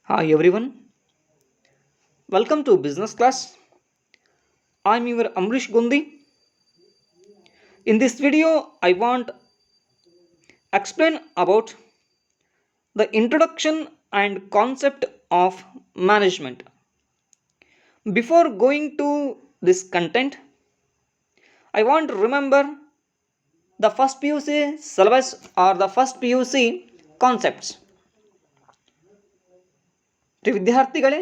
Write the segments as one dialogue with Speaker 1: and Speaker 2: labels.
Speaker 1: Hi everyone, welcome to business class. I'm your Amrish Gundi. In this video, I want explain about the introduction and concept of management. Before going to this content, I want to remember the first PUC syllabus or the first PUC concepts. ವಿದ್ಯಾರ್ಥಿಗಳೇ,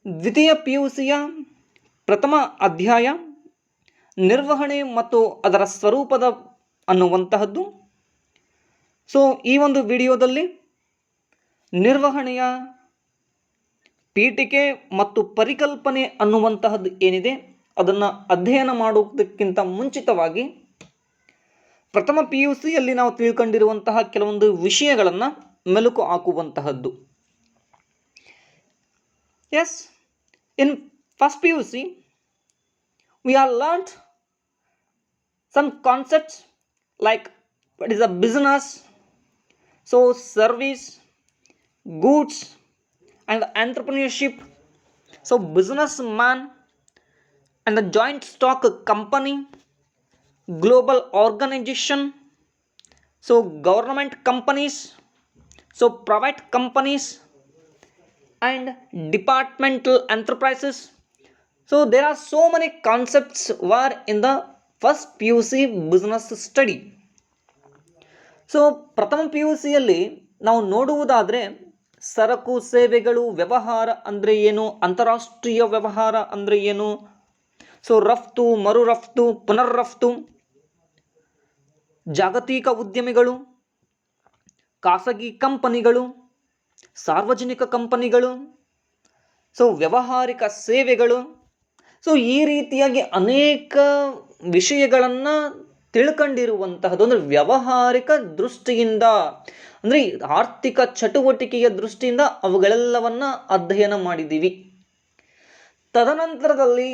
Speaker 1: ದ್ವಿತೀಯ PUCಯ ಪ್ರಥಮ ಅಧ್ಯಾಯ ನಿರ್ವಹಣೆ ಮತ್ತು ಅದರ ಸ್ವರೂಪದ ಅನ್ನುವಂತಹದ್ದು. So ಈ ಒಂದು ವಿಡಿಯೋದಲ್ಲಿ ನಿರ್ವಹಣೆಯ ಪೀಠಿಕೆ ಮತ್ತು ಪರಿಕಲ್ಪನೆ ಅನ್ನುವಂತಹದ್ದು ಏನಿದೆ ಅದನ್ನು ಅಧ್ಯಯನ ಮಾಡುವುದಕ್ಕಿಂತ ಮುಂಚಿತವಾಗಿ ಪ್ರಥಮ PUCಯಲ್ಲಿ ನಾವು ತಿಳ್ಕೊಂಡಿರುವಂತಹ ಕೆಲವೊಂದು ವಿಷಯಗಳನ್ನು ಮೆಲುಕು ಹಾಕುವಂತಹದ್ದು. Yes, in first PUC we are learned some concepts like what is a business, so service, goods and entrepreneurship. So businessman and the joint stock company, global organization, so government companies, so private companies and departmental enterprises. So there are so many concepts were in the first PUC business study. So ಪ್ರಥಮ PUCಯಲ್ಲಿ ನಾವು ನೋಡುವುದಾದರೆ ಸರಕು ಸೇವೆಗಳು ವ್ಯವಹಾರ ಅಂದರೆ ಏನು, ಅಂತಾರಾಷ್ಟ್ರೀಯ ವ್ಯವಹಾರ ಅಂದರೆ ಏನು, ಸೊ ರಫ್ತು, ಮರು ರಫ್ತು, ಪುನರ್ ರಫ್ತು, ಜಾಗತಿಕ ಉದ್ಯಮಿಗಳು, ಖಾಸಗಿ ಕಂಪನಿಗಳು, ಸಾರ್ವಜನಿಕ ಕಂಪನಿಗಳು, ಸೊ ವ್ಯಾವಹಾರಿಕ ಸೇವೆಗಳು, ಸೊ ಈ ರೀತಿಯಾಗಿ ಅನೇಕ ವಿಷಯಗಳನ್ನು ತಿಳ್ಕೊಂಡಿರುವಂತಹದ್ದು. ಅಂದರೆ ವ್ಯಾವಹಾರಿಕ ದೃಷ್ಟಿಯಿಂದ, ಅಂದರೆ ಆರ್ಥಿಕ ಚಟುವಟಿಕೆಯ ದೃಷ್ಟಿಯಿಂದ ಅವುಗಳೆಲ್ಲವನ್ನು ಅಧ್ಯಯನ ಮಾಡಿದ್ದೀವಿ. ತದನಂತರದಲ್ಲಿ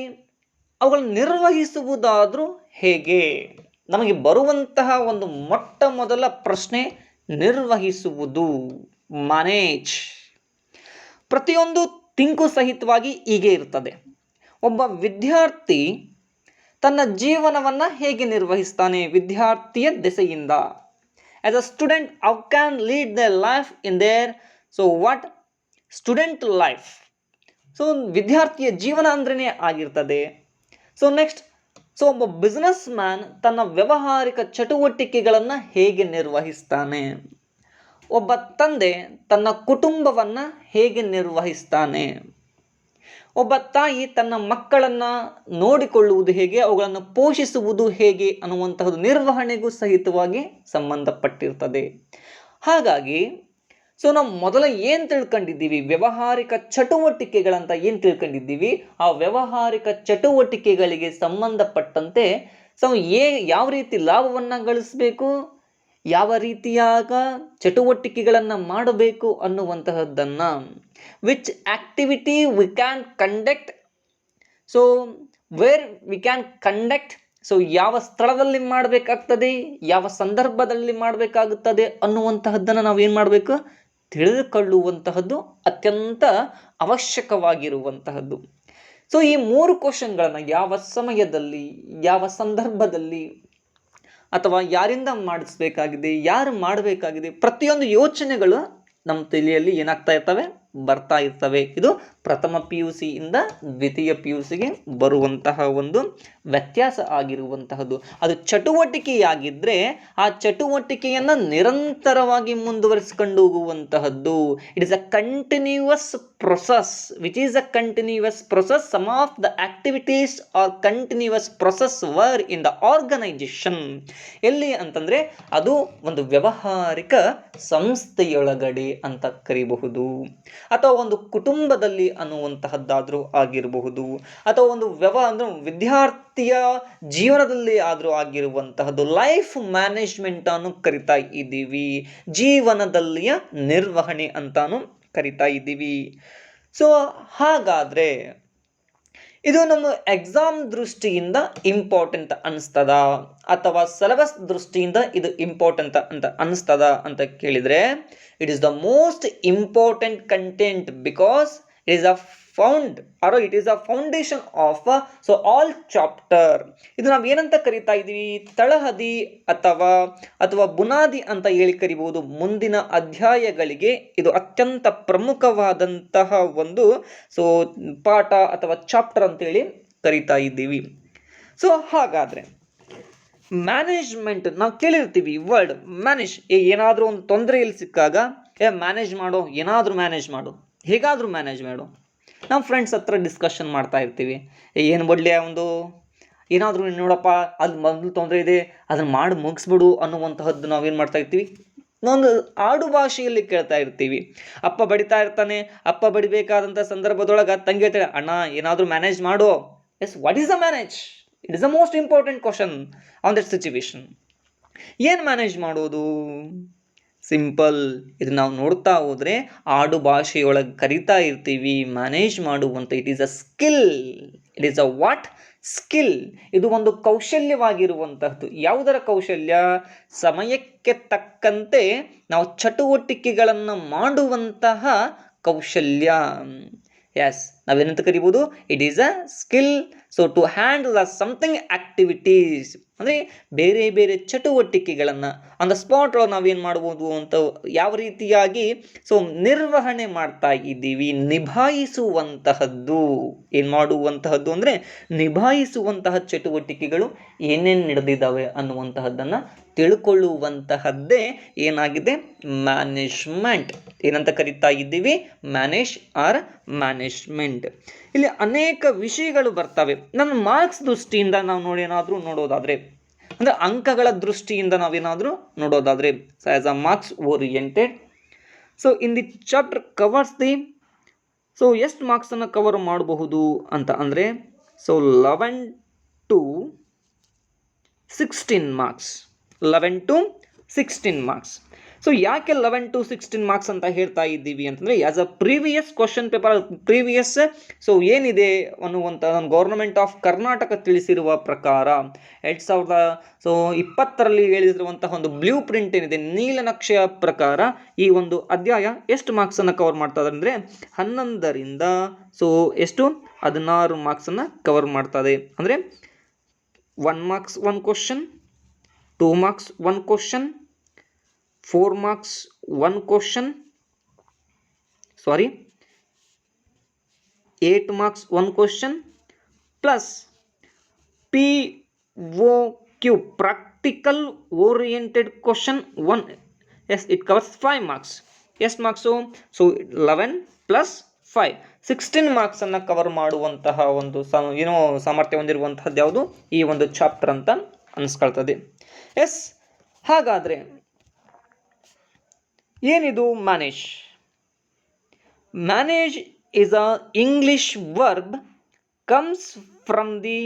Speaker 1: ಅವುಗಳನ್ನು ನಿರ್ವಹಿಸುವುದಾದರೂ ಹೇಗೆ? ನಮಗೆ ಬರುವಂತಹ ಒಂದು ಮೊಟ್ಟ ಮೊದಲ ಪ್ರಶ್ನೆ ನಿರ್ವಹಿಸುವುದು, ಮ್ಯಾನೇಜ್. ಪ್ರತಿಯೊಂದು ತಿಂಕು ಸಹಿತವಾಗಿ ಹೀಗೆ ಇರ್ತದೆ. ಒಬ್ಬ ವಿದ್ಯಾರ್ಥಿ ತನ್ನ ಜೀವನವನ್ನು ಹೇಗೆ ನಿರ್ವಹಿಸ್ತಾನೆ? ವಿದ್ಯಾರ್ಥಿಯ ದೆಸೆಯಿಂದ. As a student how can lead the life in their, so what student life. So ವಿದ್ಯಾರ್ಥಿಯ ಜೀವನ ಅಂದ್ರೇ ಆಗಿರ್ತದೆ. ಸೊ ನೆಕ್ಸ್ಟ್, ಸೊ ಒಬ್ಬ ಬಿಸ್ನೆಸ್ ಮ್ಯಾನ್ ತನ್ನ ವ್ಯಾವಹಾರಿಕ ಚಟುವಟಿಕೆಗಳನ್ನು ಹೇಗೆ ನಿರ್ವಹಿಸ್ತಾನೆ? ಒಬ್ಬ ತಂದೆ ತನ್ನ ಕುಟುಂಬವನ್ನು ಹೇಗೆ ನಿರ್ವಹಿಸ್ತಾನೆ? ಒಬ್ಬ ತಾಯಿ ತನ್ನ ಮಕ್ಕಳನ್ನು ನೋಡಿಕೊಳ್ಳುವುದು ಹೇಗೆ, ಅವುಗಳನ್ನು ಪೋಷಿಸುವುದು ಹೇಗೆ ಅನ್ನುವಂತಹದ್ದು ನಿರ್ವಹಣೆಗೂ ಸಹಿತವಾಗಿ ಸಂಬಂಧಪಟ್ಟಿರ್ತದೆ. ಹಾಗಾಗಿ ಸೊ ನಾವು ಮೊದಲ ಏನು ತಿಳ್ಕೊಂಡಿದ್ದೀವಿ, ವ್ಯಾವಹಾರಿಕ ಚಟುವಟಿಕೆಗಳಂತ ಏನು ತಿಳ್ಕೊಂಡಿದ್ದೀವಿ, ಆ ವ್ಯಾವಹಾರಿಕ ಚಟುವಟಿಕೆಗಳಿಗೆ ಸಂಬಂಧಪಟ್ಟಂತೆ ಸೊ ಯಾವ ರೀತಿ ಲಾಭವನ್ನು ಗಳಿಸಬೇಕು, ಯಾವ ರೀತಿಯಾಗ ಚಟುವಟಿಕೆಗಳನ್ನು ಮಾಡಬೇಕು ಅನ್ನುವಂತಹದ್ದನ್ನು, which activity we can conduct, so where we can conduct, so ಯಾವ ಸ್ಥಳದಲ್ಲಿ ಮಾಡಬೇಕಾಗ್ತದೆ, ಯಾವ ಸಂದರ್ಭದಲ್ಲಿ ಮಾಡಬೇಕಾಗುತ್ತದೆ ಅನ್ನುವಂತಹದ್ದನ್ನು ನಾವೇನು ಮಾಡಬೇಕು, ತಿಳಿದುಕೊಳ್ಳುವಂತಹದ್ದು ಅತ್ಯಂತ ಅವಶ್ಯಕವಾಗಿರುವಂತಹದ್ದು. ಸೊ ಈ 3 ಕ್ವಶನ್ಗಳನ್ನು ಯಾವ ಸಮಯದಲ್ಲಿ, ಯಾವ ಸಂದರ್ಭದಲ್ಲಿ ಅಥವಾ ಯಾರಿಂದ ಮಾಡಿಸ್ಬೇಕಾಗಿದೆ, ಯಾರು ಮಾಡಬೇಕಾಗಿದೆ, ಪ್ರತಿಯೊಂದು ಯೋಚನೆಗಳು ನಮ್ಮ ತಲೆಯಲ್ಲಿ ಏನಾಗ್ತಾ ಇರ್ತವೆ, ಬರ್ತಾ ಇರ್ತವೆ. ಇದು ಪ್ರಥಮ PUCಯಿಂದ ದ್ವಿತೀಯ PUCಗೆ ಬರುವಂತಹ ಒಂದು ವ್ಯತ್ಯಾಸ ಆಗಿರುವಂತಹದ್ದು. ಅದು ಚಟುವಟಿಕೆಯಾಗಿದ್ದರೆ ಆ ಚಟುವಟಿಕೆಯನ್ನು ನಿರಂತರವಾಗಿ ಮುಂದುವರಿಸಿಕೊಂಡು ಹೋಗುವಂತಹದ್ದು. It is a continuous process, which is a continuous process. Some of the activities are continuous process var in the organisation. ಎಲ್ಲಿ ಅಂತಂದರೆ ಅದು ಒಂದು ವ್ಯಾವಹಾರಿಕ ಸಂಸ್ಥೆಯೊಳಗಡೆ ಅಂತ ಕರಿಬಹುದು, ಅಥವಾ ಒಂದು ಕುಟುಂಬದಲ್ಲಿ ಅನ್ನುವಂತಹದ್ದಾದರೂ ಆಗಿರಬಹುದು, ಅಥವಾ ಒಂದು ವಿದ್ಯಾರ್ಥಿಯ ಜೀವನದಲ್ಲಿ ಆದರೂ ಆಗಿರುವಂತಹದ್ದು. ಲೈಫ್ ಮ್ಯಾನೇಜ್ಮೆಂಟ್ ಅನ್ನು ಕರಿತಾ ಇದ್ದೀವಿ, ಜೀವನದಲ್ಲಿಯ ನಿರ್ವಹಣೆ ಅಂತಾನು ಕರಿತಾ ಇದ್ದೀವಿ. ಸೊ ಹಾಗಾದರೆ ಇದು ನಮ್ಮ ಎಕ್ಸಾಮ್ ದೃಷ್ಟಿಯಿಂದ ಇಂಪಾರ್ಟೆಂಟ್ ಅನಿಸ್ತದ ಅಥವಾ ಸಿಲೆಬಸ್ ದೃಷ್ಟಿಯಿಂದ ಇದು ಇಂಪಾರ್ಟೆಂಟ್ ಅಂತ ಅನಿಸ್ತದ ಅಂತ ಕೇಳಿದರೆ, it is the most important content because it is a it is a foundation of so all chapter. ಇದು ನಾವು ಏನಂತ ಕರಿತಾ ಇದ್ದೀವಿ, ತಳಹದಿ ಅಥವಾ ಬುನಾದಿ ಅಂತ ಹೇಳಿ ಕರಿಬಹುದು. ಮುಂದಿನ ಅಧ್ಯಾಯಗಳಿಗೆ ಇದು ಅತ್ಯಂತ ಪ್ರಮುಖವಾದಂತಹ ಒಂದು ಸೊ ಪಾಠ ಅಥವಾ ಚಾಪ್ಟರ್ ಅಂತೇಳಿ ಕರಿತಾ ಇದ್ದೀವಿ. ಸೊ ಹಾಗಾದರೆ ಮ್ಯಾನೇಜ್ಮೆಂಟ್ ನಾವು ಕೇಳಿರ್ತೀವಿ ವರ್ಡ್ ಮ್ಯಾನೇಜ್. ಏನಾದರೂ ಒಂದು ತೊಂದರೆಯಲ್ಲಿ ಸಿಕ್ಕಾಗ ಮ್ಯಾನೇಜ್ ಮಾಡೋ, ಏನಾದರೂ ಮ್ಯಾನೇಜ್ ಮಾಡು, ಹೇಗಾದರೂ ಮ್ಯಾನೇಜ್ ಮಾಡು. ನಮ್ಮ ಫ್ರೆಂಡ್ಸ್ ಹತ್ರ ಡಿಸ್ಕಷನ್ ಮಾಡ್ತಾ ಇರ್ತೀವಿ, ಏನು ಒಳ್ಳೆಯ ಒಂದು ಏನಾದರೂ ನೋಡಪ್ಪ ಅಲ್ಲಿ ಮೊದಲು ತೊಂದರೆ ಇದೆ ಅದನ್ನು ಮಾಡಿ ಮುಗಿಸ್ಬಿಡು ಅನ್ನುವಂತಹದ್ದು ನಾವೇನು ಮಾಡ್ತಾ ಇರ್ತೀವಿ, ಒಂದು ಆಡು ಭಾಷೆಯಲ್ಲಿ ಕೇಳ್ತಾ ಇರ್ತೀವಿ. ಅಪ್ಪ ಬಡಿತಾ ಇರ್ತಾನೆ, ಅಪ್ಪ ಬಡಿಬೇಕಾದಂಥ ಸಂದರ್ಭದೊಳಗೆ ತಂಗಿ ಹೇಳ್ತಾಳೆ, ಅಣ್ಣ ಏನಾದರೂ ಮ್ಯಾನೇಜ್ ಮಾಡು. Yes, what is the manage? It is the most important question on that situation. ಏನು ಮ್ಯಾನೇಜ್ ಮಾಡೋದು? ಸಿಂಪಲ್. ಇದು ನಾವು ನೋಡ್ತಾ ಹೋದರೆ ಆಡು ಭಾಷೆಯೊಳಗೆ ಕರಿತಾ ಇರ್ತೀವಿ ಮ್ಯಾನೇಜ್ ಮಾಡುವಂಥ. It is a skill. It is a what? Skill. ಇದು ಒಂದು ಕೌಶಲ್ಯವಾಗಿರುವಂತಹದ್ದು. ಯಾವುದರ ಕೌಶಲ್ಯ? ಸಮಯಕ್ಕೆ ತಕ್ಕಂತೆ ನಾವು ಚಟುವಟಿಕೆಗಳನ್ನು ಮಾಡುವಂತಹ ಕೌಶಲ್ಯ. ಎಸ್, ನಾವೇನಂತ ಕರಿಬೋದು? It is a skill. So to handle something activities ಅಂದರೆ ಬೇರೆ ಬೇರೆ ಚಟುವಟಿಕೆಗಳನ್ನು ಆನ್ ದ ಸ್ಪಾಟ್ ಒಳಗೆ ನಾವೇನು ಮಾಡ್ಬೋದು ಅಂತ ಯಾವ ರೀತಿಯಾಗಿ ಸೊ ನಿರ್ವಹಣೆ ಮಾಡ್ತಾ ಇದ್ದೀವಿ, ನಿಭಾಯಿಸುವಂತಹದ್ದು. ಏನು ಮಾಡುವಂತಹದ್ದು ಅಂದರೆ ನಿಭಾಯಿಸುವಂತಹ ಚಟುವಟಿಕೆಗಳು ಏನೇನು ನಡೆದಿದ್ದಾವೆ ಅನ್ನುವಂತಹದ್ದನ್ನು ತಿಳ್ಕೊಳ್ಳುವಂತಹದ್ದೇ ಏನಾಗಿದೆ? ಮ್ಯಾನೇಜ್ಮೆಂಟ್. ಏನಂತ ಕರಿತಾ ಇದ್ದೀವಿ? Manage or management. ಇಲ್ಲಿ ಅನೇಕ ವಿಷಯಗಳು ಬರ್ತವೆ. ನನ್ನ ಮಾರ್ಕ್ಸ್ ದೃಷ್ಟಿಯಿಂದ ನಾವು ನೋಡೋದಾದರೆ ಅಂದರೆ ಅಂಕಗಳ ದೃಷ್ಟಿಯಿಂದ ನಾವೇನಾದರೂ ನೋಡೋದಾದರೆ, as a marks oriented, so in the chapter covers the so ಎಷ್ಟು ಮಾರ್ಕ್ಸನ್ನು ಕವರ್ ಮಾಡಬಹುದು ಅಂತ ಅಂದರೆ so 11 to 16 marks. 11 to 16 marks. So ಯಾಕೆ 11 to 16 ಮಾರ್ಕ್ಸ್ ಅಂತ ಹೇಳ್ತಾ ಇದ್ದೀವಿ ಅಂತಂದರೆ, as a previous question paper, previous so ಏನಿದೆ ಅನ್ನುವಂಥ ಗೌರ್ಮೆಂಟ್ ಆಫ್ ಕರ್ನಾಟಕ ತಿಳಿಸಿರುವ ಪ್ರಕಾರ 2020ರಲ್ಲಿ ಹೇಳಿರುವಂತಹ ಒಂದು ಬ್ಲೂ ಪ್ರಿಂಟ್ ಏನಿದೆ, ನೀಲನಕ್ಷೆಯ ಪ್ರಕಾರ ಈ ಒಂದು ಅಧ್ಯಾಯ ಎಷ್ಟು ಮಾರ್ಕ್ಸನ್ನು ಕವರ್ ಮಾಡ್ತದೆ ಅಂದರೆ 11ರಿಂದ ಸೊ ಎಷ್ಟು 16 ಮಾರ್ಕ್ಸನ್ನು ಕವರ್ ಮಾಡ್ತದೆ. ಅಂದರೆ 1 marks 1 question, 2 marks 1 question, 4 marks 1 question, 8 marks 1 question plus POQ practical oriented question 1. Yes, it covers 5 marks. Yes, marks. So 11 plus 5 16 marks ಅನ್ನು ಕವರ್ ಮಾಡುವಂತಹ ಒಂದು ಸಾಮರ್ಥ್ಯ ಹೊಂದಿರುವಂತಹದ್ದು ಯಾವುದು? ಈ ಒಂದು ಚಾಪ್ಟರ್ ಅಂತ ಅನಿಸ್ಕೊಳ್ತದೆ. ಎಸ್, ಹಾಗಾದರೆ ಏನಿದು manage? Manage is a English verb, comes from the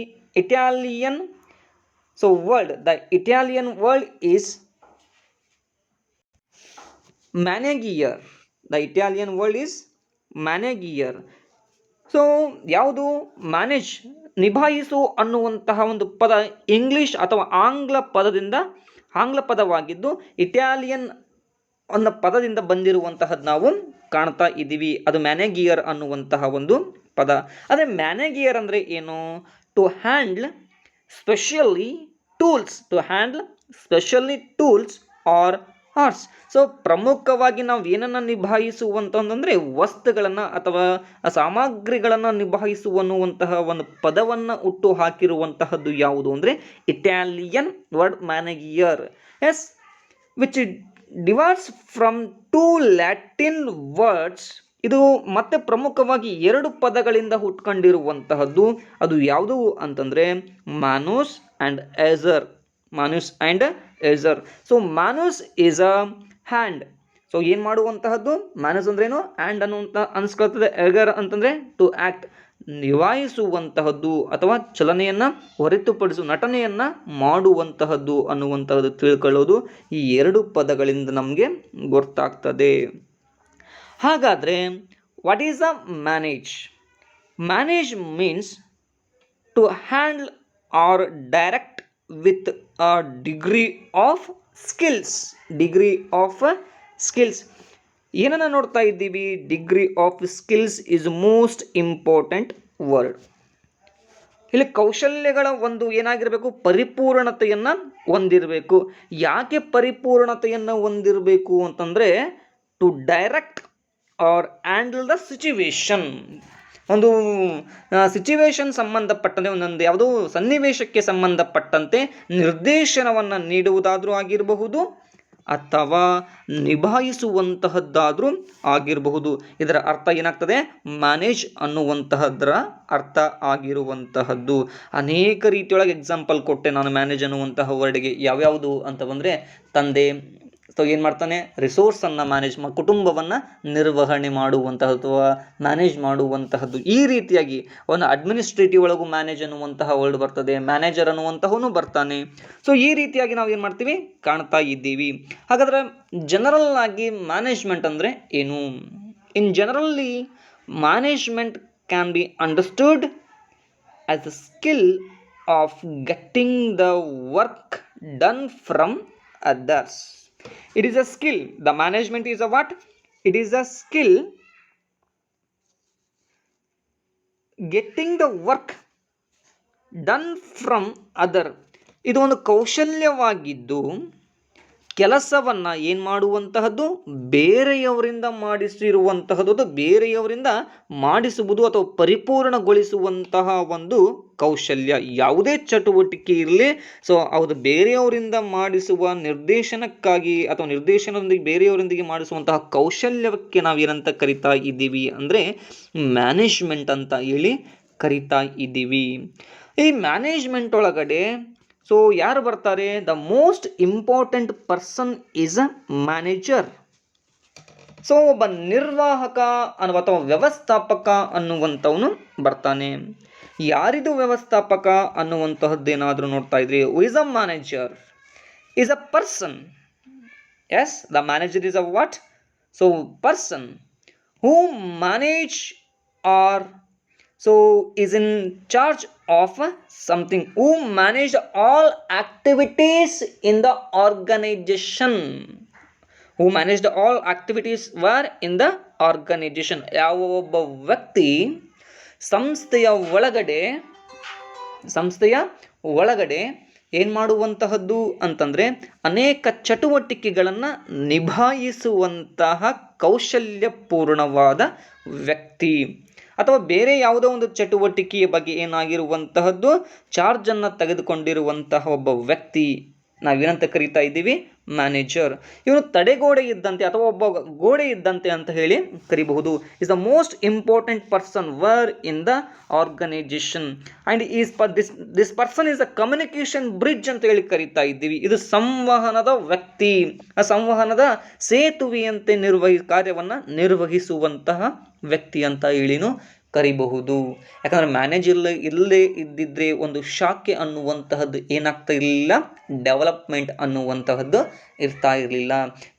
Speaker 1: Italian word. The Italian word is manager. The Italian word is manager. So ಯಾವುದು? ಮ್ಯಾನೇಜ್, ನಿಭಾಯಿಸು ಅನ್ನುವಂತಹ ಒಂದು ಪದ ಇಂಗ್ಲಿಷ್ ಅಥವಾ ಆಂಗ್ಲ ಪದವಾಗಿದ್ದು ಇಟಾಲಿಯನ್ ಅನ್ನೋ ಪದದಿಂದ ಬಂದಿರುವಂತಹದ್ದು ನಾವು ಕಾಣ್ತಾ ಇದ್ದೀವಿ. ಅದು ಮ್ಯಾನೇಜಿಯರ್ ಅನ್ನುವಂತಹ ಒಂದು ಪದ. ಅದೇ ಮ್ಯಾನೇಜಿಯರ್ ಅಂದರೆ ಏನು? To handle specially tools or arts. So ಪ್ರಮುಖವಾಗಿ ನಾವು ಏನನ್ನು ನಿಭಾಯಿಸುವಂತಂದರೆ ವಸ್ತುಗಳನ್ನು ಅಥವಾ ಸಾಮಗ್ರಿಗಳನ್ನು ನಿಭಾಯಿಸುವ ಅನ್ನುವಂತಹ ಒಂದು ಪದವನ್ನು ಹುಟ್ಟು ಹಾಕಿರುವಂತಹದ್ದು ಯಾವುದು ಅಂದರೆ Italian word maneggiare. Yes, which divides from 2 Latin words. ಇದು ಮತ್ತೆ ಪ್ರಮುಖವಾಗಿ 2 ಪದಗಳಿಂದ ಹುಟ್ಕೊಂಡಿರುವಂತಹದ್ದು. ಅದು ಯಾವುದು ಅಂತಂದರೆ manus and agere. So manus is a hand. So ಏನು ಮಾಡುವಂತಹದ್ದು? ಮಾನೂಸ್ ಅಂದ್ರೇನು? ಹ್ಯಾಂಡ್ ಅನ್ನುವಂಥ ಅನಿಸ್ಕೊಳ್ತದೆ. ಎಗರ್ ಅಂತಂದರೆ ಟು ಆ್ಯಕ್ಟ್, ನಿಭಾಯಿಸುವಂತಹದ್ದು ಅಥವಾ ಚಲನೆಯನ್ನು ಹೊರತುಪಡಿಸುವ ನಟನೆಯನ್ನು ಮಾಡುವಂತಹದ್ದು ಅನ್ನುವಂತಹದ್ದು ತಿಳ್ಕೊಳ್ಳೋದು ಈ 2 ಪದಗಳಿಂದ ನಮಗೆ ಗೊತ್ತಾಗ್ತದೆ. ಹಾಗಾದರೆ what is a manage? Manage means to handle or direct with a degree of skills. Degree of skills ಏನನ್ನ ನೋಡ್ತಾ ಇದ್ದೀವಿ? Degree of skills is most important word. ಇಲ್ಲಿ ಕೌಶಲ್ಯಗಳ ಒಂದು ಏನಾಗಿರಬೇಕು? ಪರಿಪೂರ್ಣತೆಯನ್ನು ಹೊಂದಿರಬೇಕು. ಯಾಕೆ ಪರಿಪೂರ್ಣತೆಯನ್ನು ಹೊಂದಿರಬೇಕು ಅಂತಂದರೆ, to direct or handle the situation. ಒಂದು ಸಿಚುವೇಶನ್ ಸಂಬಂಧಪಟ್ಟಂತೆ, ಒಂದೊಂದು ಯಾವುದೋ ಸನ್ನಿವೇಶಕ್ಕೆ ಸಂಬಂಧಪಟ್ಟಂತೆ ನಿರ್ದೇಶನವನ್ನು ನೀಡುವುದಾದರೂ ಆಗಿರಬಹುದು ಅಥವಾ ನಿಭಾಯಿಸುವಂತಹದ್ದಾದರೂ ಆಗಿರಬಹುದು. ಇದರ ಅರ್ಥ ಏನಾಗ್ತದೆ? ಮ್ಯಾನೇಜ್ ಅನ್ನುವಂತಹದ್ರ ಅರ್ಥ ಆಗಿರುವಂತಹದ್ದು. ಅನೇಕ ರೀತಿಯೊಳಗೆ ಎಕ್ಸಾಂಪಲ್ ಕೊಟ್ಟೆ ನಾನು ಮ್ಯಾನೇಜ್ ಅನ್ನುವಂತಹ ವರ್ಡ್ಗೆ. ಯಾವ್ಯಾವುದು ಅಂತ ಬಂದರೆ, ತಂದೆ ಏನು ಮಾಡ್ತಾನೆ? ರಿಸೋರ್ಸನ್ನು ಮ್ಯಾನೇಜ್ ಕುಟುಂಬವನ್ನು ನಿರ್ವಹಣೆ ಮಾಡುವಂತಹದ್ದು ಅಥವಾ ಮ್ಯಾನೇಜ್ ಮಾಡುವಂತಹದ್ದು. ಈ ರೀತಿಯಾಗಿ ಒಂದು ಅಡ್ಮಿನಿಸ್ಟ್ರೇಟಿವ್ ಒಳಗೂ ಮ್ಯಾನೇಜ್ ಅನ್ನುವಂತಹ ವರ್ಡ್ ಬರ್ತದೆ, ಮ್ಯಾನೇಜರ್ ಅನ್ನುವಂತಹವನು ಬರ್ತಾನೆ. ಸೊ ಈ ರೀತಿಯಾಗಿ ನಾವು ಏನು ಮಾಡ್ತೀವಿ? ಕಾಣ್ತಾ ಇದ್ದೀವಿ. ಹಾಗಾದ್ರೆ ಜನರಲ್ ಆಗಿ ಮ್ಯಾನೇಜ್ಮೆಂಟ್ ಅಂದರೆ ಏನು? In generally management can be understood as the skill of getting the work done from others. It is a skill. The management is a what? It is a skill getting the work done from other. ಇದು ಒಂದು ಕೌಶಲ್ಯವಾಗಿದ್ದು ಕೆಲಸವನ್ನು ಏನು ಮಾಡುವಂತಹದ್ದು? ಬೇರೆಯವರಿಂದ ಮಾಡಿಸಿರುವಂತಹದ್ದು, ಬೇರೆಯವರಿಂದ ಮಾಡಿಸುವುದು ಅಥವಾ ಪರಿಪೂರ್ಣಗೊಳಿಸುವಂತಹ ಒಂದು ಕೌಶಲ್ಯ. ಯಾವುದೇ ಚಟುವಟಿಕೆ ಇರಲಿ, ಸೊ ಅದು ಬೇರೆಯವರಿಂದ ಮಾಡಿಸುವ ನಿರ್ದೇಶನಕ್ಕಾಗಿ ಅಥವಾ ನಿರ್ದೇಶನದೊಂದಿಗೆ ಬೇರೆಯವರೊಂದಿಗೆ ಮಾಡಿಸುವಂತಹ ಕೌಶಲ್ಯಕ್ಕೆ ನಾವು ಏನಂತ ಕರಿತಾ ಇದ್ದೀವಿ ಅಂದರೆ ಮ್ಯಾನೇಜ್ಮೆಂಟ್ ಅಂತ ಹೇಳಿ ಕರಿತಾ ಇದ್ದೀವಿ. ಈ ಮ್ಯಾನೇಜ್ಮೆಂಟ್ ಒಳಗಡೆ ಸೊ ಯಾರು ಬರ್ತಾರೆ? The most important person is a manager. So ಒಬ್ಬ ನಿರ್ವಾಹಕ ಅಥವಾ ವ್ಯವಸ್ಥಾಪಕ ಅನ್ನುವಂಥವನು ಬರ್ತಾನೆ. ಯಾರಿದು ವ್ಯವಸ್ಥಾಪಕ ಅನ್ನುವಂತಹದ್ದೇನಾದರೂ ನೋಡ್ತಾ ಇದ್ರಿ? Who is a manager? Is a person. Yes, the manager is a what? So person who manage or so is in charge of something, who manage all activities in the organization. Who managed all activities were in the organization. ಯಾವ ಒಬ್ಬ ವ್ಯಕ್ತಿ ಸಂಸ್ಥೆಯ ಒಳಗಡೆ ಏನು ಮಾಡುವಂತಹದ್ದು ಅಂತಂದರೆ ಅನೇಕ ಚಟುವಟಿಕೆಗಳನ್ನು ನಿಭಾಯಿಸುವಂತಹ ಕೌಶಲ್ಯಪೂರ್ಣವಾದ ವ್ಯಕ್ತಿ ಅಥವಾ ಬೇರೆ ಯಾವುದೋ ಒಂದು ಚಟುವಟಿಕೆಯ ಬಗ್ಗೆ ಏನಾಗಿರುವಂತಹದ್ದು ಚಾರ್ಜನ್ನು ತೆಗೆದುಕೊಂಡಿರುವಂತಹ ಒಬ್ಬ ವ್ಯಕ್ತಿ ನಾವೇನಂತ ಕರಿತಾ ಇದ್ದೀವಿ? ಮ್ಯಾನೇಜರ್. ಇವನು ತಡೆಗೋಡೆ ಇದ್ದಂತೆ ಅಥವಾ ಒಬ್ಬ ಗೋಡೆ ಇದ್ದಂತೆ ಅಂತ ಹೇಳಿ ಕರಿಬಹುದು. Is the most important person where in the organisation and this person is a communication bridge ಅಂತ ಹೇಳಿ ಕರಿತಾ ಇದ್ದೀವಿ. ಇದು ಸಂವಹನದ ವ್ಯಕ್ತಿ, ಆ ಸಂವಹನದ ಸೇತುವೆಯಂತೆ ಕಾರ್ಯವನ್ನು ನಿರ್ವಹಿಸುವಂತಹ ವ್ಯಕ್ತಿ ಅಂತ ಹೇಳಿನೂ ಕರಿಬಹುದು. ಯಾಕಂದರೆ ಮ್ಯಾನೇಜರ್ ಇಲ್ಲೇ ಇದ್ದಿದ್ರೆ ಒಂದು ಶಾಖೆ ಅನ್ನುವಂತಹದ್ದು ಏನಾಗ್ತಾ ಇರಲಿಲ್ಲ? ಡೆವಲಪ್ಮೆಂಟ್ ಅನ್ನುವಂತಹದ್ದು ಇರ್ತಾ ಇರಲಿಲ್ಲ.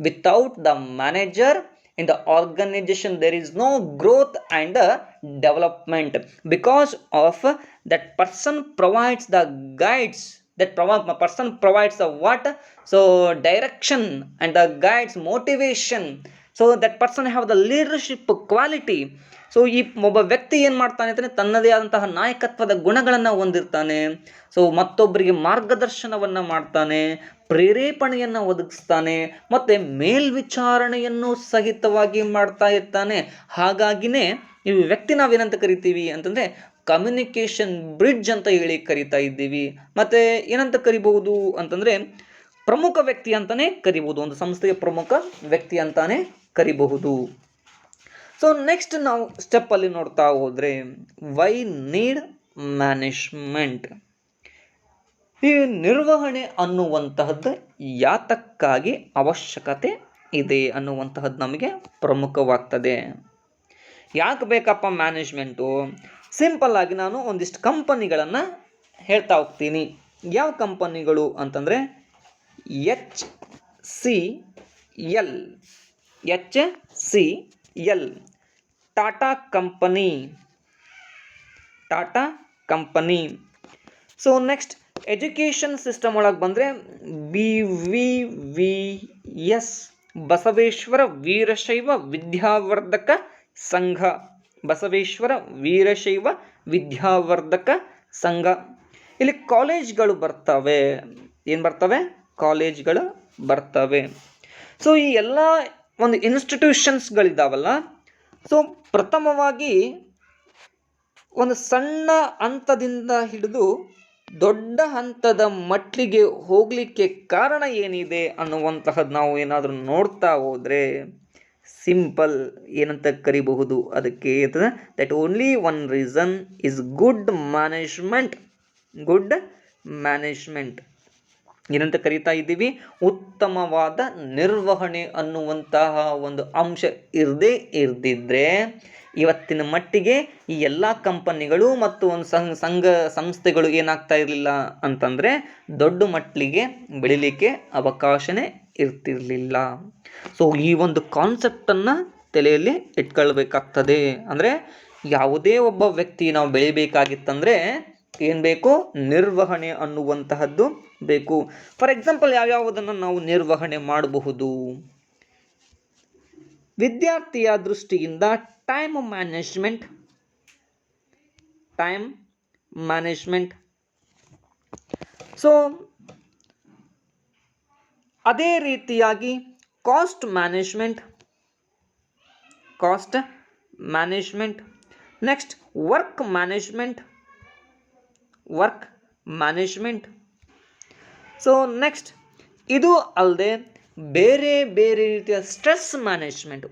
Speaker 1: Without the manager in the organization there is no growth and development, because of that person provides the guides, that person provides the what? So direction and the guides, motivation, so that person have the leadership quality. So ಈ ಒಬ್ಬ ವ್ಯಕ್ತಿ ಏನು ಮಾಡ್ತಾನೆ ಅಂತಂದರೆ ತನ್ನದೇ ಆದಂತಹ ನಾಯಕತ್ವದ ಗುಣಗಳನ್ನು ಹೊಂದಿರ್ತಾನೆ. ಸೊ ಮತ್ತೊಬ್ಬರಿಗೆ ಮಾರ್ಗದರ್ಶನವನ್ನು ಮಾಡ್ತಾನೆ, ಪ್ರೇರೇಪಣೆಯನ್ನು ಒದಗಿಸ್ತಾನೆ, ಮತ್ತು ಮೇಲ್ವಿಚಾರಣೆಯನ್ನು ಸಹಿತವಾಗಿ ಮಾಡ್ತಾ ಇರ್ತಾನೆ. ಹಾಗಾಗಿನೇ ಈ ವ್ಯಕ್ತಿ ನಾವೇನಂತ ಕರಿತೀವಿ ಅಂತಂದರೆ ಕಮ್ಯುನಿಕೇಷನ್ ಬ್ರಿಡ್ಜ್ ಅಂತ ಹೇಳಿ ಕರಿತಾ ಇದ್ದೀವಿ. ಮತ್ತು ಏನಂತ ಕರಿಬಹುದು ಅಂತಂದರೆ ಪ್ರಮುಖ ವ್ಯಕ್ತಿ ಅಂತಲೇ ಕರಿಬಹುದು, ಒಂದು ಸಂಸ್ಥೆಯ ಪ್ರಮುಖ ವ್ಯಕ್ತಿ ಅಂತಾನೆ ಕರಿಬಹುದು. ಸೊ ನೆಕ್ಸ್ಟ್ ನಾವು ಸ್ಟೆಪ್ಪಲ್ಲಿ ನೋಡ್ತಾ ಹೋದರೆ ವೈ ನೀಡ್ ಮ್ಯಾನೇಜ್ಮೆಂಟ್. ಈ ನಿರ್ವಹಣೆ ಅನ್ನುವಂತಹದ್ದು ಯಾತಕ್ಕಾಗಿ ಅವಶ್ಯಕತೆ ಇದೆ ಅನ್ನುವಂತಹದ್ದು ನಮಗೆ ಪ್ರಮುಖವಾಗ್ತದೆ. ಯಾಕೆ ಬೇಕಪ್ಪ ಮ್ಯಾನೇಜ್ಮೆಂಟು? ಸಿಂಪಲ್ ಆಗಿ ನಾನು ಒಂದಿಷ್ಟು ಕಂಪನಿಗಳನ್ನು ಹೇಳ್ತಾ ಹೋಗ್ತೀನಿ. ಯಾವ ಕಂಪನಿಗಳು ಅಂತಂದರೆ HCL, Tata company. So next education system ಒಳಗೆ ಬಂದರೆ BVVS ಬಸವೇಶ್ವರ ವೀರಶೈವ ವಿದ್ಯಾವರ್ಧಕ ಸಂಘ. ಬಸವೇಶ್ವರ ವೀರಶೈವ ವಿದ್ಯಾವರ್ಧಕ ಸಂಘ. ಇಲ್ಲಿ ಕಾಲೇಜ್ಗಳು ಬರ್ತವೆ. ಏನು ಬರ್ತವೆ? ಕಾಲೇಜ್ಗಳು ಬರ್ತವೆ. ಸೊ ಈ ಎಲ್ಲ ಒಂದು ಇನ್ಸ್ಟಿಟ್ಯೂಷನ್ಸ್ಗಳಿದ್ದಾವಲ್ಲ, ಸೊ ಪ್ರಥಮವಾಗಿ ಒಂದು ಸಣ್ಣ ಹಂತದಿಂದ ಹಿಡಿದು ದೊಡ್ಡ ಹಂತದ ಮಟ್ಟಿಗೆ ಹೋಗಲಿಕ್ಕೆ ಕಾರಣ ಏನಿದೆ ಅನ್ನುವಂತಹದ್ದು ನಾವು ಏನಾದರೂ ನೋಡ್ತಾ ಹೋದರೆ ಸಿಂಪಲ್ ಏನಂತ ಕರಿಬಹುದು, ಅದಕ್ಕೆ that only one reason is good management. Good management ಏನಂತ ಕರಿತಾ ಇದ್ದೀವಿ? ಉತ್ತಮವಾದ ನಿರ್ವಹಣೆ ಅನ್ನುವಂತಹ ಒಂದು ಅಂಶ ಇರದಿದ್ದರೆ ಇವತ್ತಿನ ಮಟ್ಟಿಗೆ ಈ ಎಲ್ಲ ಕಂಪನಿಗಳು ಮತ್ತು ಒಂದು ಸಂಘ ಸಂಸ್ಥೆಗಳು ಏನಾಗ್ತಾ ಇರಲಿಲ್ಲ ಅಂತಂದರೆ ದೊಡ್ಡ ಮಟ್ಟಿಗೆ ಬೆಳಿಲಿಕ್ಕೆ ಅವಕಾಶನೇ ಇರ್ತಿರಲಿಲ್ಲ. ಸೊ ಈ ಒಂದು ಕಾನ್ಸೆಪ್ಟನ್ನು ತಲೆಯಲ್ಲಿ ಇಟ್ಕೊಳ್ಬೇಕಾಗ್ತದೆ. ಅಂದರೆ ಯಾವುದೇ ಒಬ್ಬ ವ್ಯಕ್ತಿ ನಾವು ಬೆಳಿಬೇಕಾಗಿತ್ತಂದರೆ ಏನು ಬೇಕು? ನಿರ್ವಹಣೆ ಅನ್ನುವಂತಹದ್ದು ಬೇಕು. ಫಾರ್ ಎಕ್ಸಾಂಪಲ್ ಯಾವ್ಯಾವುದನ್ನು ನಾವು ನಿರ್ವಹಣೆ ಮಾಡಬಹುದು? ವಿದ್ಯಾರ್ಥಿಯ ದೃಷ್ಟಿಯಿಂದ ಟೈಮ್ ಮ್ಯಾನೇಜ್ಮೆಂಟ್. ಸೊ ಅದೇ ರೀತಿಯಾಗಿ cost management. Next work management. So next ಇದು ಅಲ್ಲದೆ ಬೇರೆ ಬೇರೆ ರೀತಿಯ ಸ್ಟ್ರೆಸ್ ಮ್ಯಾನೇಜ್ಮೆಂಟ್,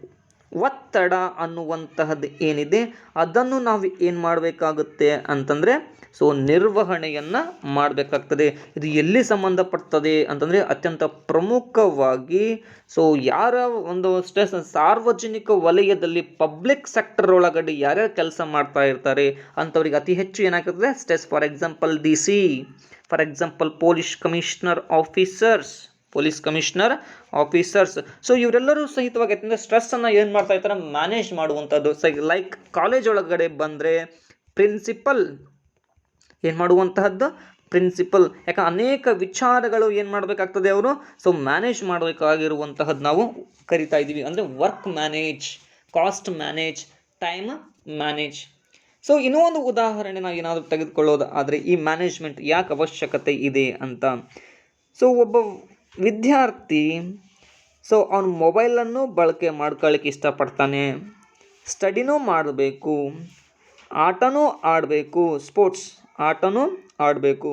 Speaker 1: ಒತ್ತಡ ಅನ್ನುವಂತಹದ್ದು ಏನಿದೆ ಅದನ್ನು ನಾವು ಏನು ಮಾಡಬೇಕಾಗುತ್ತೆ ಅಂತಂದರೆ ಸೊ ನಿರ್ವಹಣೆಯನ್ನು ಮಾಡಬೇಕಾಗ್ತದೆ. ಇದು ಎಲ್ಲಿ ಸಂಬಂಧಪಡ್ತದೆ ಅಂತಂದರೆ ಅತ್ಯಂತ ಪ್ರಮುಖವಾಗಿ ಸೊ ಯಾರ ಒಂದು ಸ್ಟ್ರೆಸ್ ಸಾರ್ವಜನಿಕ ವಲಯದಲ್ಲಿ ಪಬ್ಲಿಕ್ ಸೆಕ್ಟರ್ ಒಳಗಡೆ ಯಾರ್ಯಾರು ಕೆಲಸ ಮಾಡ್ತಾ ಇರ್ತಾರೆ ಅಂಥವ್ರಿಗೆ ಅತಿ ಹೆಚ್ಚು ಏನಾಗ್ತದೆ stress. For example DC, for example police commissioner officers. So ಇವರೆಲ್ಲರೂ ಸಹಿತವಾಗಿ ಯಾಕಂದರೆ ಸ್ಟ್ರೆಸ್ಸನ್ನು ಏನು ಮಾಡ್ತಾ ಇರ್ತಾರೆ? ಮ್ಯಾನೇಜ್ ಮಾಡುವಂಥದ್ದು. ಲೈಕ್ ಕಾಲೇಜ್ ಒಳಗಡೆ ಬಂದರೆ ಪ್ರಿನ್ಸಿಪಲ್ ಏನು ಮಾಡುವಂತಹದ್ದು? ಪ್ರಿನ್ಸಿಪಲ್. ಯಾಕೆ ಅನೇಕ ವಿಚಾರಗಳು ಏನು ಮಾಡಬೇಕಾಗ್ತದೆ ಅವರು? ಸೊ ಮ್ಯಾನೇಜ್ ಮಾಡಬೇಕಾಗಿರುವಂತಹದ್ದು ನಾವು ಕರಿತಾ ಇದ್ದೀವಿ. ಅಂದರೆ work manage, cost manage, time manage. So ಇನ್ನೂ ಒಂದು ಉದಾಹರಣೆ ನಾವು ಏನಾದರೂ ತೆಗೆದುಕೊಳ್ಳೋದು ಆದರೆ ಈ ಮ್ಯಾನೇಜ್ಮೆಂಟ್ ಯಾಕೆ ಅವಶ್ಯಕತೆ ಇದೆ ಅಂತ. ಸೊ ಒಬ್ಬ ವಿದ್ಯಾರ್ಥಿ ಸೊ ಅವನ ಮೊಬೈಲನ್ನು ಬಳಕೆ ಮಾಡ್ಕೊಳ್ಳಿಕ್ಕೆ ಇಷ್ಟಪಡ್ತಾನೆ, ಸ್ಟಡಿನೂ ಮಾಡಬೇಕು, ಆಟನೂ ಆಡಬೇಕು, ಸ್ಪೋರ್ಟ್ಸ್ ಆಟನೂ ಆಡಬೇಕು,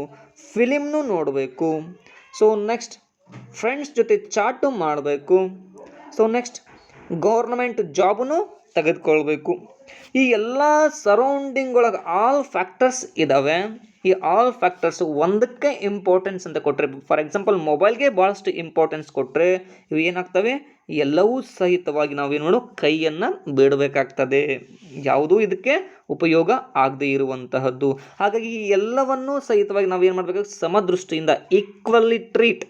Speaker 1: ಫಿಲಿಮ್ನೂ ನೋಡಬೇಕು. ಸೊ ನೆಕ್ಸ್ಟ್ ಫ್ರೆಂಡ್ಸ್ ಜೊತೆ ಚಾಟು ಮಾಡಬೇಕು. ಸೊ ನೆಕ್ಸ್ಟ್ ಗೌರ್ನಮೆಂಟ್ ಜಾಬನ್ನು ತೆಗೆದುಕೊಳ್ಬೇಕು. ಈ ಎಲ್ಲ ಸರೌಂಡಿಂಗ್ ಒಳಗೆ ಆಲ್ ಫ್ಯಾಕ್ಟರ್ಸ್ ಇದ್ದಾವೆ. ಈ ಆಲ್ ಫ್ಯಾಕ್ಟರ್ಸ್ ಒಂದಕ್ಕೆ ಇಂಪಾರ್ಟೆನ್ಸ್ ಅಂತ ಕೊಟ್ಟರೆ, ಫಾರ್ ಎಕ್ಸಾಂಪಲ್ ಮೊಬೈಲ್ಗೆ ಭಾಳಷ್ಟು ಇಂಪಾರ್ಟೆನ್ಸ್ ಕೊಟ್ಟರೆ ಇವು ಏನಾಗ್ತವೆ? ಎಲ್ಲವೂ ಸಹಿತವಾಗಿ ನಾವೇನು ಕೈಯನ್ನು ಬಿಡಬೇಕಾಗ್ತದೆ, ಯಾವುದೂ ಇದಕ್ಕೆ ಉಪಯೋಗ ಆಗದೇ ಇರುವಂತಹದ್ದು. ಹಾಗಾಗಿ ಈ ಎಲ್ಲವನ್ನೂ ಸಹಿತವಾಗಿ ನಾವೇನು ಮಾಡಬೇಕು? ಸಮದೃಷ್ಟಿಯಿಂದ equally treat.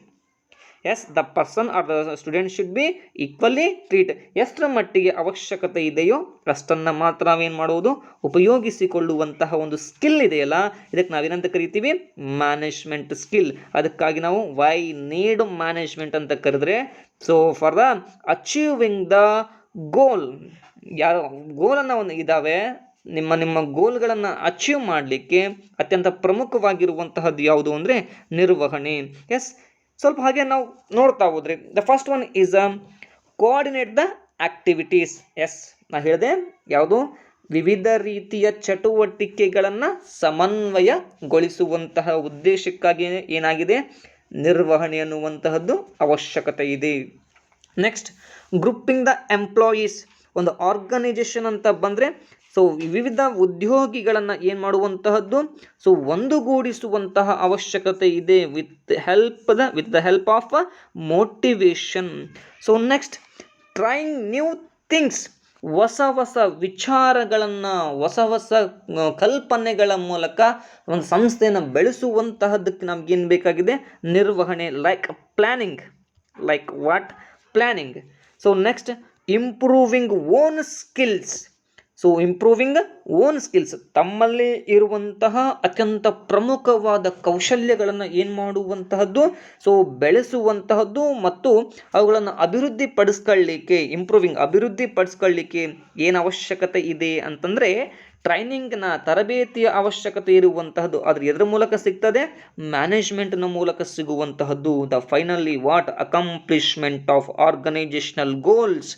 Speaker 1: Yes, the person or the student should be equally treat. ಎಷ್ಟರ ಮಟ್ಟಿಗೆ ಅವಶ್ಯಕತೆ ಇದೆಯೋ ಅಷ್ಟನ್ನು ಮಾತ್ರ ನಾವೇನು ಮಾಡುವುದು? ಉಪಯೋಗಿಸಿಕೊಳ್ಳುವಂತಹ ಒಂದು ಸ್ಕಿಲ್ ಇದೆಯಲ್ಲ, ಇದಕ್ಕೆ ನಾವೇನಂತ ಕರಿತೀವಿ? Management skill. ಅದಕ್ಕಾಗಿ ನಾವು ವೈ ನೀಡ್ ಮ್ಯಾನೇಜ್ಮೆಂಟ್ ಅಂತ ಕರೆದ್ರೆ, so for the achieving the goal, ಯಾರು ಗೋಲನ್ನು ಒಂದು ಇದ್ದಾವೆ, ನಿಮ್ಮ ಗೋಲ್ಗಳನ್ನು ಅಚೀವ್ ಮಾಡಲಿಕ್ಕೆ ಅತ್ಯಂತ ಪ್ರಮುಖವಾಗಿರುವಂತಹದ್ದು ಯಾವುದು ಅಂದರೆ ನಿರ್ವಹಣೆ. ಎಸ್, ಸ್ವಲ್ಪ ಹಾಗೆ ನಾವು ನೋಡ್ತಾ ಹೋದ್ರೆ the first one is coordinate the activities. Yes, ನಾ ಹೇಳಿದೆ ಯಾವುದು? ವಿವಿಧ ರೀತಿಯ ಚಟುವಟಿಕೆಗಳನ್ನು ಸಮನ್ವಯಗೊಳಿಸುವಂತಹ ಉದ್ದೇಶಕ್ಕಾಗಿ ಏನಾಗಿದೆ? ನಿರ್ವಹಣೆ ಅನ್ನುವಂತಹದ್ದು ಅವಶ್ಯಕತೆ ಇದೆ. Next grouping the employees. ಒಂದು ಆರ್ಗನೈಜೇಷನ್ ಅಂತ ಬಂದರೆ ಸೊ ವಿವಿಧ ಉದ್ಯೋಗಿಗಳನ್ನು ಏನು ಮಾಡುವಂತಹದ್ದು? ಸೊ ಒಂದುಗೂಡಿಸುವಂತಹ ಅವಶ್ಯಕತೆ ಇದೆ with the help of motivation. So next trying new things. ಹೊಸ ವಿಚಾರಗಳನ್ನು, ಹೊಸ ಕಲ್ಪನೆಗಳ ಮೂಲಕ ಒಂದು ಸಂಸ್ಥೆಯನ್ನು ಬೆಳೆಸುವಂತಹದ್ದಕ್ಕೆ ನಮಗೇನು ಬೇಕಾಗಿದೆ? ನಿರ್ವಹಣೆ. Like planning. Like what? Planning. So next improving own skills. So so improving own skills, ತಮ್ಮಲ್ಲಿ ಇರುವಂತಹ ಅತ್ಯಂತ ಪ್ರಮುಖವಾದ ಕೌಶಲ್ಯಗಳನ್ನು ಏನು ಮಾಡುವಂತಹದ್ದು, ಸೊ ಬೆಳೆಸುವಂತಹದ್ದು ಮತ್ತು ಅವುಗಳನ್ನು ಅಭಿವೃದ್ಧಿಪಡಿಸ್ಕೊಳ್ಳಿಕ್ಕೆ, ಅಭಿವೃದ್ಧಿಪಡಿಸ್ಕೊಳ್ಳಿಕ್ಕೆ ಏನು ಅವಶ್ಯಕತೆ ಇದೆ ಅಂತಂದರೆ ಟ್ರೈನಿಂಗ್ನ ತರಬೇತಿಯ ಅವಶ್ಯಕತೆ ಇರುವಂತಹದ್ದು. ಆದರೆ ಎದರ ಮೂಲಕ ಸಿಗ್ತದೆ? ಮ್ಯಾನೇಜ್ಮೆಂಟ್ನ ಮೂಲಕ ಸಿಗುವಂತಹದ್ದು. The finally what accomplishment of organisational goals